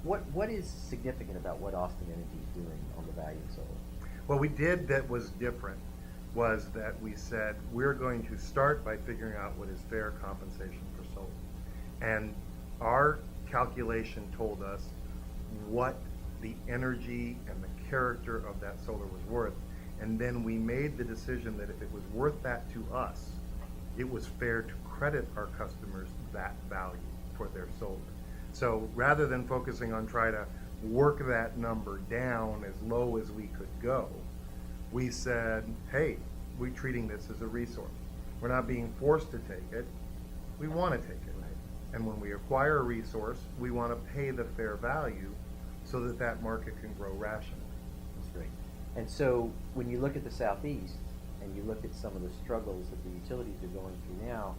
What is significant about what Austin Energy is doing on the value of solar? What we did that was different was that we said we're going to start by figuring out what is fair compensation for solar. And our calculation told us what the energy and the character of that solar was worth. And then we made the decision that if it was worth that to us, it was fair to credit our customers that value for their solar. So rather than focusing on trying to work that number down as low as we could go, we said, hey, we're treating this as a resource. We're not being forced to take it. We want to take it. And when we acquire a resource, we want to pay the fair value so that that market can grow rationally. That's great. And so when you look at the Southeast and you look at some of the struggles that the utilities are going through now,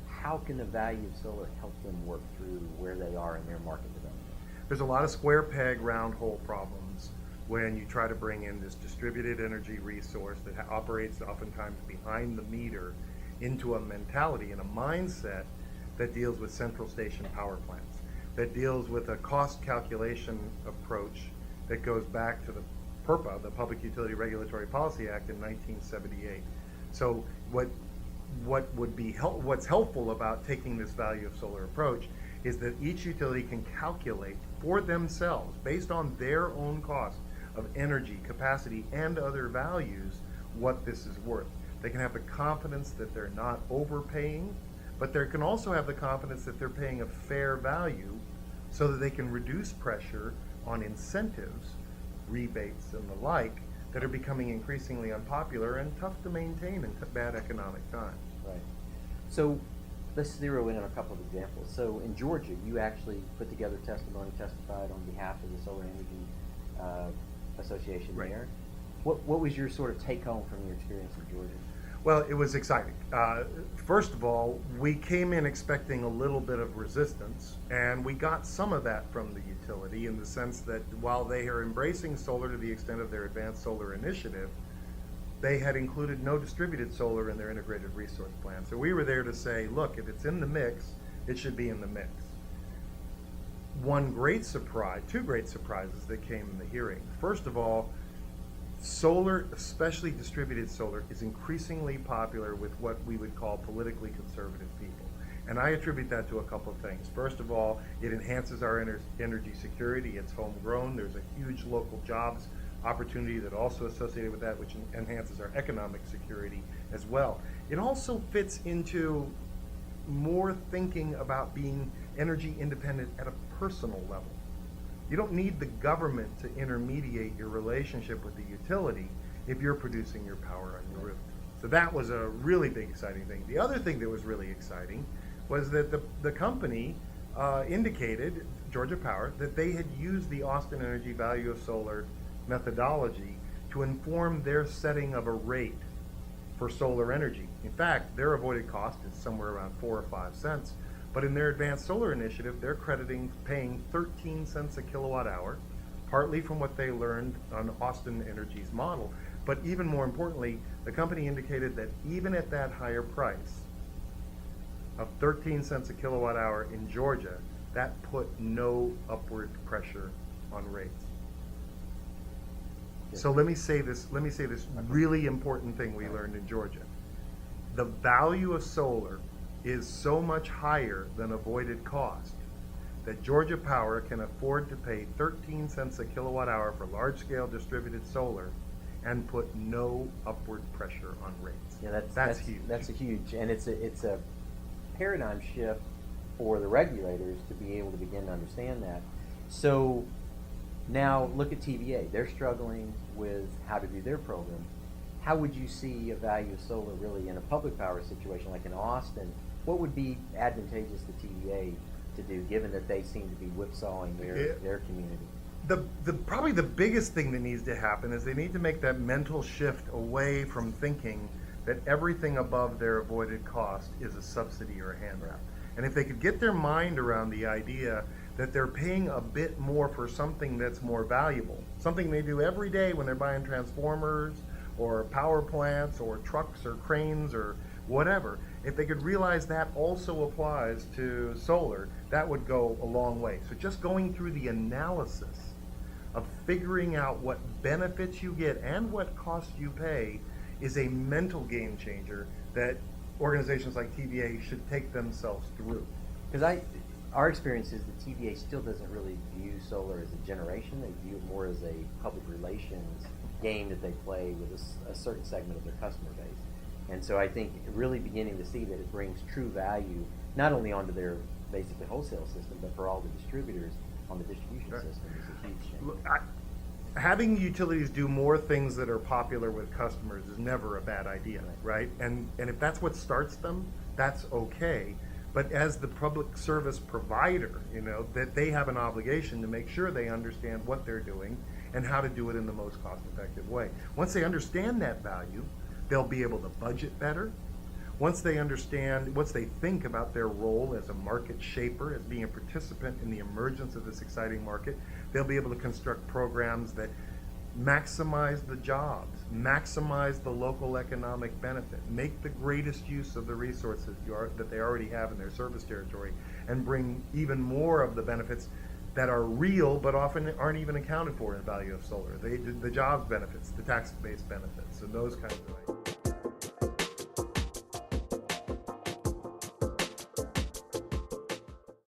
how can the value of solar help them work through where they are in their market development? There's a lot of square peg, round hole problems when you try to bring in this distributed energy resource that operates oftentimes behind the meter into a mentality and a mindset that deals with central station power plants, that deals with a cost calculation approach that goes back to the PURPA, the Public Utility Regulatory Policy Act in 1978. So what's helpful about taking this value of solar approach is that each utility can calculate for themselves, based on their own cost of energy, capacity, and other values, what this is worth. They can have the confidence that they're not overpaying, but they can also have the confidence that they're paying a fair value so that they can reduce pressure on incentives, rebates, and the like that are becoming increasingly unpopular and tough to maintain in bad economic times. Right. So let's zero in on a couple of examples. So in Georgia, you actually put together testified on behalf of the Solar Energy Association Right. there. What was your sort of take home from your experience in Georgia? Well, it was exciting. First of all, we came in expecting a little bit of resistance, and we got some of that from the utility in the sense that while they are embracing solar to the extent of their advanced solar initiative, they had included no distributed solar in their integrated resource plan. So we were there to say, look, if it's in the mix, it should be in the mix. Two great surprises that came in the hearing. First of all, solar, especially distributed solar, is increasingly popular with what we would call politically conservative people. And I attribute that to a couple of things. First of all, it enhances our energy security. It's homegrown. There's a huge local jobs opportunity that also associated with that, which enhances our economic security as well. It also fits into more thinking about being energy independent at a personal level. You don't need the government to intermediate your relationship with the utility if you're producing your power on your roof. So that was a really big, exciting thing. The other thing that was really exciting was that the company indicated, Georgia Power, that they had used the Austin Energy Value of Solar methodology to inform their setting of a rate for solar energy. In fact, their avoided cost is somewhere around 4 or 5 cents. But in their advanced solar initiative, they're paying 13 cents a kilowatt hour, partly from what they learned on Austin Energy's model. But even more importantly, the company indicated that even at that higher price of 13 cents a kilowatt hour in Georgia, that put no upward pressure on rates. So let me say this really important thing we learned in Georgia. The value of solar is so much higher than avoided cost that Georgia Power can afford to pay 13 cents a kilowatt hour for large-scale distributed solar and put no upward pressure on rates. Yeah, that's huge. That's a huge, and it's a paradigm shift for the regulators to be able to begin to understand that. So now look at TVA. They're struggling with how to do their program. How would you see a value of solar really in a public power situation like in Austin? What would be advantageous to TVA to do, given that they seem to be whipsawing their community? Probably the biggest thing that needs to happen is they need to make that mental shift away from thinking that everything above their avoided cost is a subsidy or a handout. And if they could get their mind around the idea that they're paying a bit more for something that's more valuable, something they do every day when they're buying transformers or power plants or trucks or cranes or whatever. If they could realize that also applies to solar, that would go a long way. So just going through the analysis of figuring out what benefits you get and what costs you pay is a mental game changer that organizations like TVA should take themselves through. Because our experience is that TVA still doesn't really view solar as a generation. They view it more as a public relations game that they play with a certain segment of their customer base. And so I think really beginning to see that it brings true value, not only onto their basically wholesale system, but for all the distributors on the distribution Right. system is a huge change. Look, having utilities do more things that are popular with customers is never a bad idea, right? And if that's what starts them, that's okay. But as the public service provider, that they have an obligation to make sure they understand what they're doing and how to do it in the most cost-effective way. Once they understand that value, they'll be able to budget better. Once they think about their role as a market shaper, as being a participant in the emergence of this exciting market, they'll be able to construct programs that maximize the jobs, maximize the local economic benefit, make the greatest use of the resources that they already have in their service territory, and bring even more of the benefits that are real but often aren't even accounted for in the value of solar. The jobs benefits, the tax-based benefits, and those kinds of items.